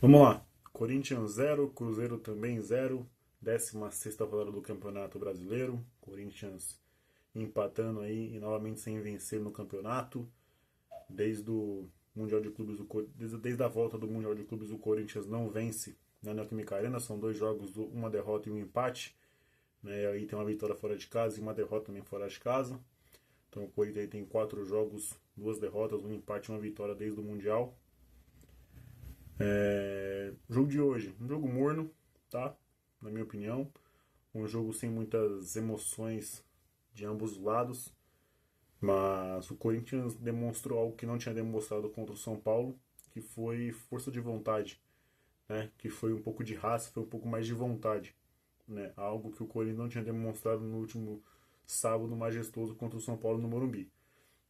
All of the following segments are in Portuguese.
Vamos lá. Corinthians 0, Cruzeiro também 0. 16ª rodada do Campeonato Brasileiro. Corinthians empatando aí e novamente sem vencer no campeonato. Desde o Mundial de Clubes desde a volta do Mundial de Clubes o Corinthians não vence na Neoquímica Arena. São dois jogos, uma derrota e um empate. Né? Aí tem uma vitória fora de casa e uma derrota também fora de casa. Então o Corinthians aí tem 4 jogos, 2 derrotas, um empate e uma vitória desde o Mundial. Jogo de hoje, um jogo morno, tá? Na minha opinião. Um jogo sem muitas emoções de ambos os lados. Mas o Corinthians demonstrou algo que não tinha demonstrado contra o São Paulo, que foi força de vontade, né? Que foi um pouco de raça, foi um pouco mais de vontade, né? Algo que o Corinthians não tinha demonstrado no último sábado majestoso contra o São Paulo no Morumbi.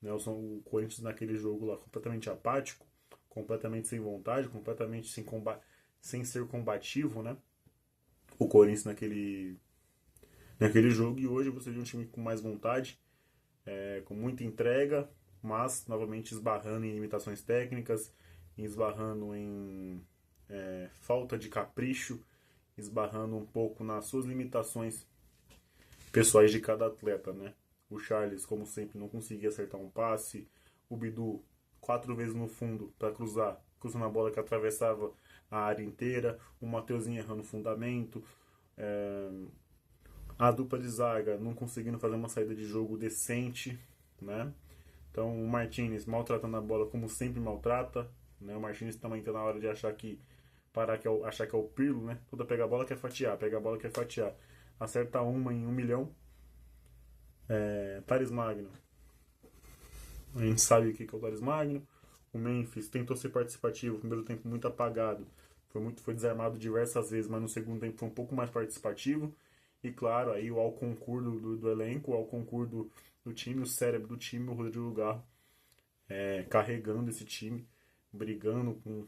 Né? O Corinthians naquele jogo lá completamente apático, completamente sem vontade, completamente sem ser combativo, né? O Corinthians naquele jogo, e hoje você viu um time com mais vontade, com muita entrega, mas novamente esbarrando em limitações técnicas, esbarrando em falta de capricho, esbarrando um pouco nas suas limitações pessoais de cada atleta, né? O Charles, como sempre, não conseguia acertar um passe. O Bidu, 4 vezes no fundo para cruzar, cruzando a bola que atravessava a área inteira. O Mateuzinho errando o fundamento. É, a dupla de zaga não conseguindo fazer uma saída de jogo decente, né? Então o Martinez maltratando a bola como sempre maltrata, né? O Martinez também está na hora de achar que achar que é o Pirlo, né? Toda pega a bola quer fatiar, pega a bola quer fatiar, acerta uma em 1 milhão. Thales Magno, a gente sabe o que é o Thales Magno. O Memphis tentou ser participativo, no primeiro tempo muito apagado, foi desarmado diversas vezes, mas no segundo tempo foi um pouco mais participativo. E claro, aí o ao concurso do elenco, ao concurso do time, o cérebro do time, o Rodrigo Garro, carregando esse time, brigando com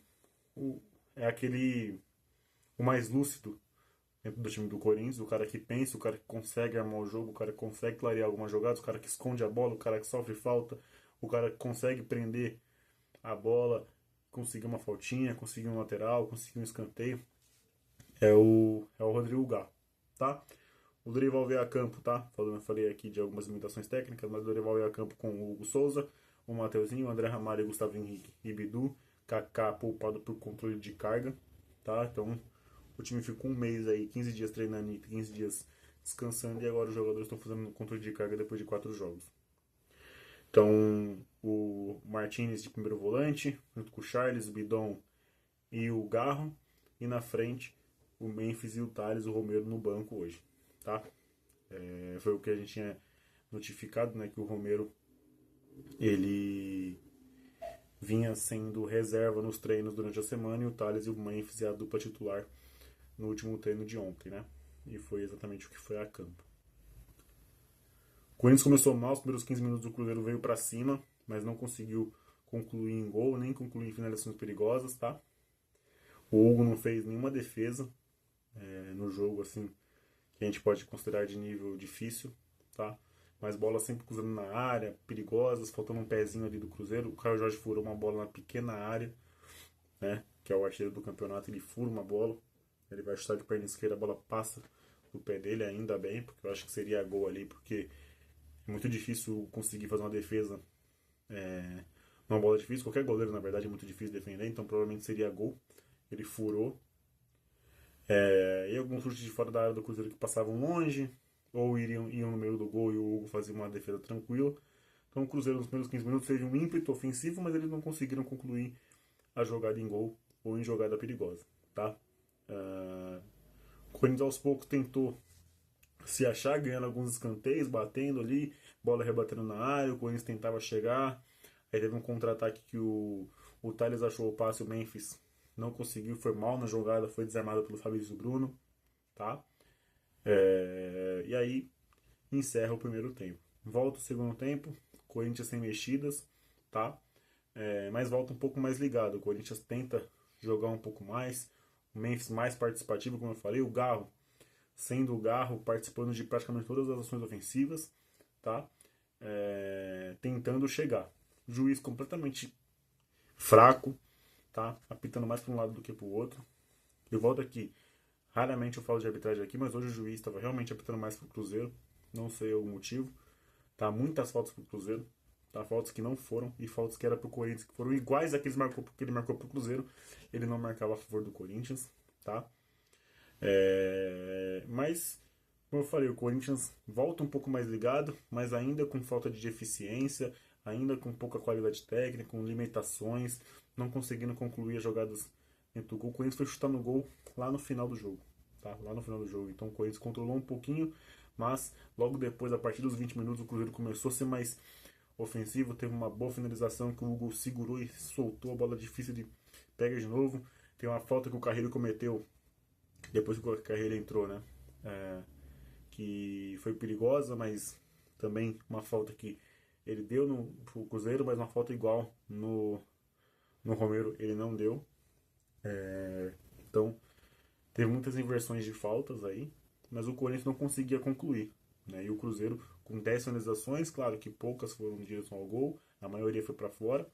o, é aquele o mais lúcido dentro do time do Corinthians, o cara que pensa, o cara que consegue armar o jogo, o cara que consegue clarear algumas jogadas, o cara que esconde a bola, o cara que sofre falta, o cara que consegue prender a bola, conseguir uma faltinha, conseguir um lateral, conseguir um escanteio, é o Rodrigo Garro, tá? O Dorival veio a campo, tá? Falei aqui de algumas limitações técnicas, mas o Dorival veio a campo com o Hugo Souza, o Mateuzinho, o André Ramalho, Gustavo Henrique e Bidu, Kaká poupado por controle de carga, tá? Então o time ficou um mês aí, 15 dias treinando e 15 dias descansando, e agora os jogadores estão fazendo controle de carga depois de 4 jogos. Então, o Martinez de primeiro volante, junto com o Charles, o Bidon e o Garro, e na frente o Memphis e o Thales, o Romero no banco hoje, tá? Foi o que a gente tinha notificado, né, que o Romero ele vinha sendo reserva nos treinos durante a semana, e o Thales e o Memphis é a dupla titular no último treino de ontem, né? E foi exatamente o que foi a campo. O Corinthians começou mal, os primeiros 15 minutos do Cruzeiro veio para cima, mas não conseguiu concluir em gol, nem concluir em finalizações perigosas, tá? O Hugo não fez nenhuma defesa no jogo, assim, que a gente pode considerar de nível difícil, tá? Mas bolas sempre cruzando na área, perigosas, faltando um pezinho ali do Cruzeiro. O Caio Jorge furou uma bola na pequena área, né? Que é o artilheiro do campeonato, ele fura uma bola, ele vai chutar de perna esquerda, a bola passa do pé dele, ainda bem, porque eu acho que seria gol ali, porque é muito difícil conseguir fazer uma defesa numa bola difícil. Qualquer goleiro, na verdade, é muito difícil defender, então provavelmente seria gol. Ele furou. E alguns chutes de fora da área do Cruzeiro que passavam longe, ou iam no meio do gol e o Hugo fazia uma defesa tranquila. Então o Cruzeiro nos primeiros 15 minutos teve um ímpeto ofensivo, mas eles não conseguiram concluir a jogada em gol ou em jogada perigosa, tá? O Corinthians aos poucos tentou se achar, ganhando alguns escanteios, batendo ali, bola rebatendo na área, o Corinthians tentava chegar, aí teve um contra-ataque que o Thales achou o passe, o Memphis não conseguiu, foi mal na jogada, foi desarmado pelo Fabrício Bruno, tá? E aí encerra o primeiro tempo. Volta o segundo tempo, Corinthians sem mexidas, tá? Mas volta um pouco mais ligado. O Corinthians tenta jogar um pouco mais, o Memphis mais participativo, como eu falei, o Garro sendo o Garro participando de praticamente todas as ações ofensivas, tá? Tentando chegar. Juiz completamente fraco, tá apitando mais para um lado do que para o outro. Eu volto aqui, raramente eu falo de arbitragem aqui, mas hoje o juiz estava realmente apitando mais para o Cruzeiro, não sei o motivo. Tá, muitas faltas para o Cruzeiro, tá, faltas que não foram e faltas que era para o Corinthians, que foram iguais àqueles que ele marcou para o Cruzeiro, ele não marcava a favor do Corinthians, tá? Mas, como eu falei, o Corinthians volta um pouco mais ligado, mas ainda com falta de eficiência, ainda com pouca qualidade técnica, com limitações, não conseguindo concluir as jogadas dentro do gol. O Corinthians foi chutar no gol lá no final do jogo, tá? Lá no final do jogo. Então o Corinthians controlou um pouquinho, mas logo depois, a partir dos 20 minutos, o Cruzeiro começou a ser mais ofensivo, teve uma boa finalização que o Hugo segurou e soltou a bola difícil de pega de novo. Tem uma falta que o Carrilho cometeu depois que o Carrilho entrou, né? Que foi perigosa, mas também uma falta que ele deu pro Cruzeiro, mas uma falta igual no Romero ele não deu. Então teve muitas inversões de faltas aí, mas o Corinthians não conseguia concluir, né? E o Cruzeiro com 10 finalizações, claro que poucas foram em direção ao gol, a maioria foi para fora,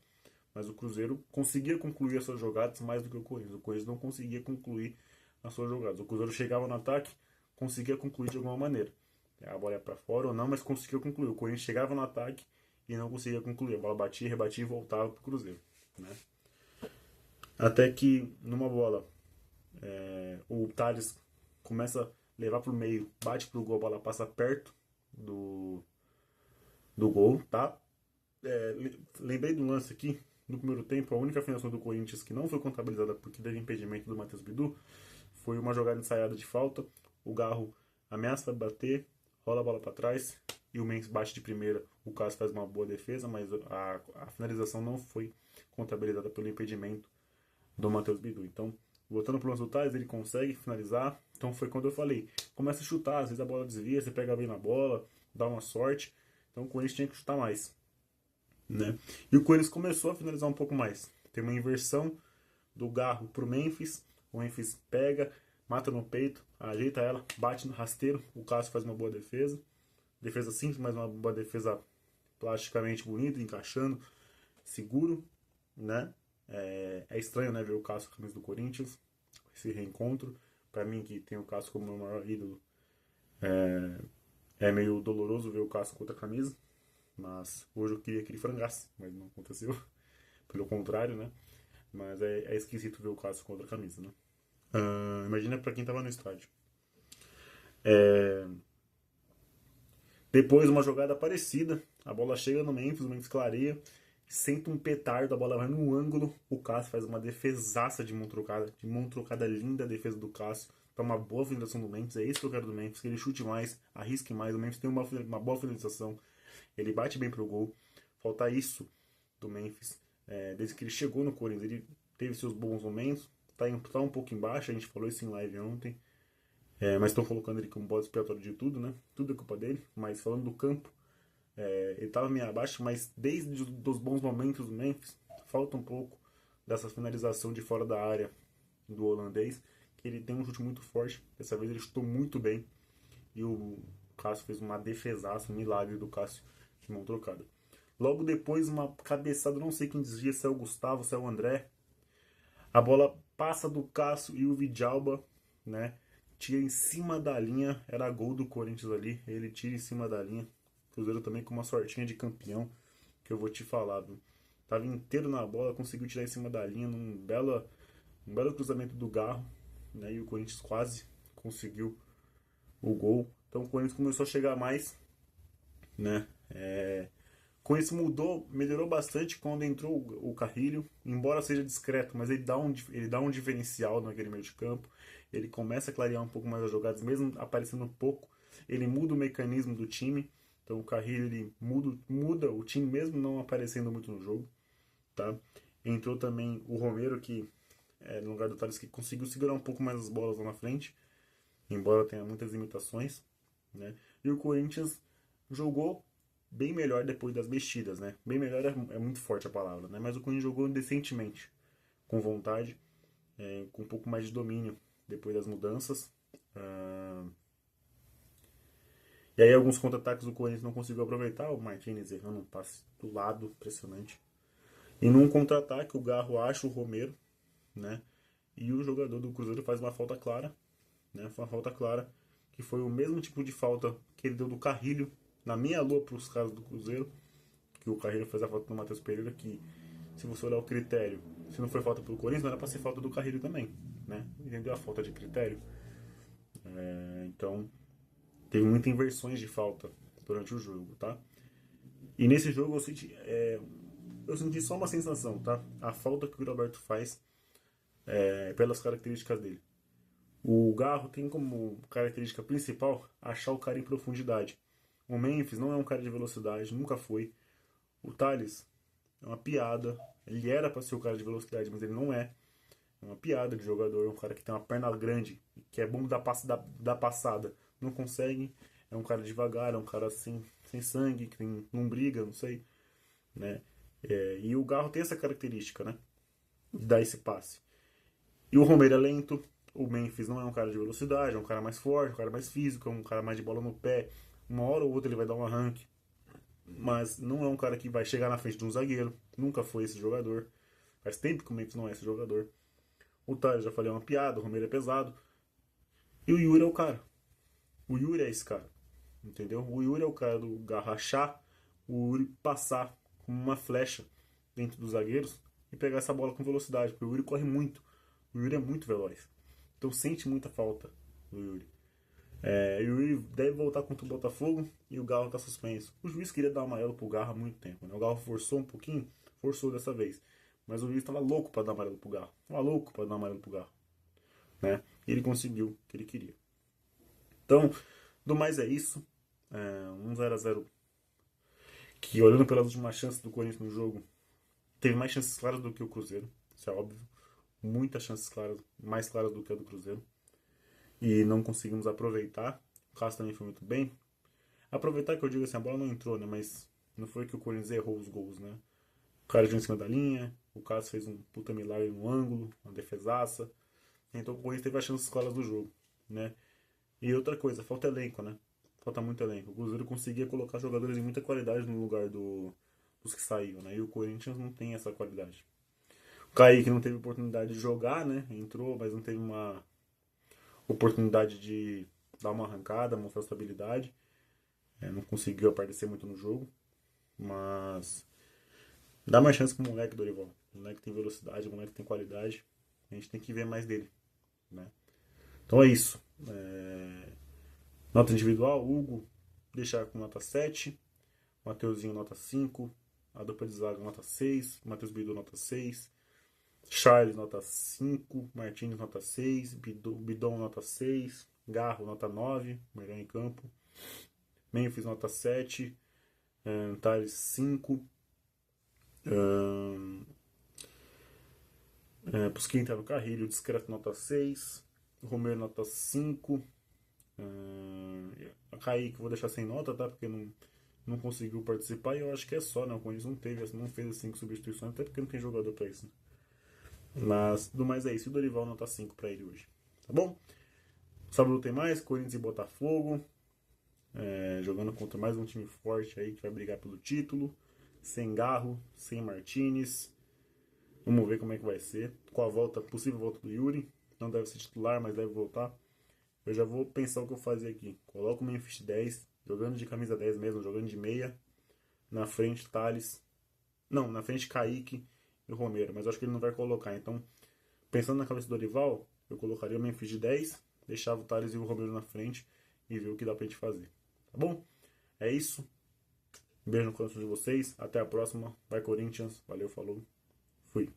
mas o Cruzeiro conseguia concluir as suas jogadas mais do que o Corinthians. O Corinthians não conseguia concluir as suas jogadas. O Cruzeiro chegava no ataque, conseguia concluir de alguma maneira. A bola ia para fora ou não, mas conseguia concluir. O Corinthians chegava no ataque e não conseguia concluir. A bola batia, rebatia e voltava para o Cruzeiro, né? Até que numa bola o Thales começa a levar para o meio, bate para o gol, a bola passa perto do gol, tá? Lembrei do lance aqui, no primeiro tempo, a única finalização do Corinthians que não foi contabilizada porque teve impedimento do Matheus Bidu foi uma jogada ensaiada de falta. O Garro ameaça bater, rola a bola para trás e o Mendes bate de primeira. O Cássio faz uma boa defesa, mas a finalização não foi contabilizada pelo impedimento do Matheus Bidu. Então, voltando para o lance do Thales, ele consegue finalizar. Então foi quando eu falei, começa a chutar, às vezes a bola desvia, você pega bem na bola, dá uma sorte. Então o Corinthians tinha que chutar mais, né? E o Corinthians começou a finalizar um pouco mais. Tem uma inversão do Garro pro Memphis. O Memphis pega, mata no peito, ajeita ela, bate no rasteiro. O Cássio faz uma boa defesa. Defesa simples, mas uma boa defesa plasticamente bonita, encaixando, seguro, né? É estranho, né, ver o Cássio com a camisa do Corinthians, esse reencontro. Para mim, que tem o Cássio como meu maior ídolo, é meio doloroso ver o Cássio com outra camisa. Mas hoje eu queria que ele frangasse, mas não aconteceu. Pelo contrário, né? Mas é esquisito ver o Cássio com outra camisa, né? Imagina pra quem tava no estádio. Depois uma jogada parecida, a bola chega no Memphis, o Memphis clareia, senta um petardo, a bola vai no ângulo, o Cássio faz uma defesaça de mão trocada linda a defesa do Cássio, tá uma boa finalização do Memphis, é isso que eu quero do Memphis, que ele chute mais, arrisque mais, o Memphis tem uma boa finalização, ele bate bem pro gol, falta isso do Memphis, desde que ele chegou no Corinthians, ele teve seus bons momentos, tá um pouco embaixo, a gente falou isso em live ontem, mas estão colocando ele como bode expiatório de tudo, né? Tudo é culpa dele. Mas falando do campo, ele estava meio abaixo, mas desde os bons momentos do Memphis, falta um pouco dessa finalização de fora da área do holandês, que ele tem um chute muito forte. Dessa vez ele chutou muito bem. E o Cássio fez uma defesaça, um milagre do Cássio de mão trocada. Logo depois, uma cabeçada, não sei quem desvia, se é o Gustavo, se é o André. A bola passa do Cássio e o Vidalba, né? Tira em cima da linha, era gol do Corinthians ali, ele tira em cima da linha. Cruzeiro também com uma sortinha de campeão, que eu vou te falar, viu? Tava inteiro na bola, conseguiu tirar em cima da linha, num belo cruzamento do Garro, né? E o Corinthians quase conseguiu o gol. Então o Corinthians começou a chegar mais, né? Com isso melhorou bastante quando entrou o Carrilho, embora seja discreto, mas ele dá um diferencial naquele meio de campo. Ele começa a clarear um pouco mais as jogadas, mesmo aparecendo um pouco, ele muda o mecanismo do time. Então o Carrilho ele muda o time mesmo não aparecendo muito no jogo, tá? Entrou também o Romero que no lugar do Thales, que conseguiu segurar um pouco mais as bolas lá na frente, embora tenha muitas limitações, né? E o Corinthians jogou bem melhor depois das mexidas, né? Bem melhor é muito forte a palavra, né? Mas o Corinthians jogou decentemente, com vontade, com um pouco mais de domínio depois das mudanças. E aí alguns contra-ataques o Corinthians não conseguiu aproveitar, o Martínez errando um passe do lado, impressionante. E num contra-ataque o Garro acha o Romero, né? E o jogador do Cruzeiro faz uma falta clara, né? Foi uma falta clara, que foi o mesmo tipo de falta que ele deu do Carrilho na meia-lua para os caras do Cruzeiro, que o Carrilho fez a falta do Matheus Pereira, que se você olhar o critério, se não foi falta pelo Corinthians, não era para ser falta do Carrilho também, né? Entendeu a falta de critério? Então, teve muitas inversões de falta durante o jogo, tá? E nesse jogo eu senti só uma sensação, tá? A falta que o Roberto faz pelas características dele. O Garro tem como característica principal achar o cara em profundidade. O Memphis não é um cara de velocidade, nunca foi. O Thales é uma piada. Ele era para ser o cara de velocidade, mas ele não é. É uma piada de jogador. É um cara que tem uma perna grande, que é bom da passada. Não consegue. É um cara devagar, é um cara sem sangue, que não briga, não sei. Né? E o Garro tem essa característica, né? De dar esse passe. E o Romero é lento. O Memphis não é um cara de velocidade, é um cara mais forte, um cara mais físico, é um cara mais de bola no pé. Uma hora ou outra ele vai dar um arranque. Mas não é um cara que vai chegar na frente de um zagueiro. Nunca foi esse jogador. Faz tempo que o Memphis não é esse jogador. O Thales, já falei, é uma piada. O Romero é pesado. E o Yuri é o cara. O Yuri é esse cara. Entendeu? O Yuri é o cara do garrachar, o Yuri passar como uma flecha dentro dos zagueiros e pegar essa bola com velocidade. Porque o Yuri corre muito. O Yuri é muito veloz. Então sente muita falta do Yuri. O Yuri deve voltar contra o Botafogo e o Garro tá suspenso. O juiz queria dar amarelo pro Garro há muito tempo, né? O Garro forçou um pouquinho, forçou dessa vez. Mas o juiz tava louco para dar amarelo pro Garro. Tava louco para dar amarelo pro Garro. Né? E ele conseguiu o que ele queria. Então, do mais é isso. 1-0-0. Que olhando pelas últimas chances do Corinthians no jogo, teve mais chances claras do que o Cruzeiro. Isso é óbvio. Muitas chances claras, mais claras do que a do Cruzeiro. E não conseguimos aproveitar. O Cássio também foi muito bem. Aproveitar que eu digo assim, a bola não entrou, né? Mas não foi que o Corinthians errou os gols, né? O cara de em cima da linha, o Cássio fez um puta milagre no ângulo, uma defesaça. Então o Corinthians teve as chances claras do jogo, né? E outra coisa, falta elenco, né? Falta muito elenco. O Cruzeiro conseguia colocar jogadores de muita qualidade no lugar dos que saíram, né? E o Corinthians não tem essa qualidade. O Kaique não teve oportunidade de jogar, né? Entrou, mas não teve uma oportunidade de dar uma arrancada, mostrar estabilidade. Não conseguiu aparecer muito no jogo. Mas dá mais chance pro moleque, Dorival. O moleque tem velocidade, o moleque tem qualidade. A gente tem que ver mais dele, né? Então é isso. Nota individual, Hugo deixar com nota 7, Mateuzinho nota 5, a dupla de zaga nota 6, Matheus Bidu nota 6, Charles nota 5, Martins nota 6, Bidon nota 6, Garro nota 9, melhor em campo, Memphis nota 7, Thales 5, pros que entraram no Carrilho, Discreto nota 6, Romero nota 5, a Kaique vou deixar sem nota, tá? Porque não conseguiu participar e eu acho que é só, né? O Corinthians não fez as 5 substituições, até porque não tem jogador pra isso, né? Mas, do mais é isso. E o Dorival nota 5 pra ele hoje. Tá bom? Sábado tem mais, Corinthians e Botafogo. Jogando contra mais um time forte aí que vai brigar pelo título. Sem Garro, sem Martínez. Vamos ver como é que vai ser. Com a possível volta do Yuri. Não deve ser titular, mas deve voltar. Eu já vou pensar o que eu fazer aqui. Coloco o Memphis 10, jogando de camisa 10 mesmo, jogando de meia. Na frente, Thales. Não, na frente, Kaique e o Romero. Mas eu acho que ele não vai colocar. Então, pensando na cabeça do Dorival, eu colocaria o Memphis de 10, deixava o Thales e o Romero na frente e ver o que dá pra gente fazer. Tá bom? É isso. Um beijo no coração de vocês. Até a próxima. Vai, Corinthians. Valeu, falou. Fui.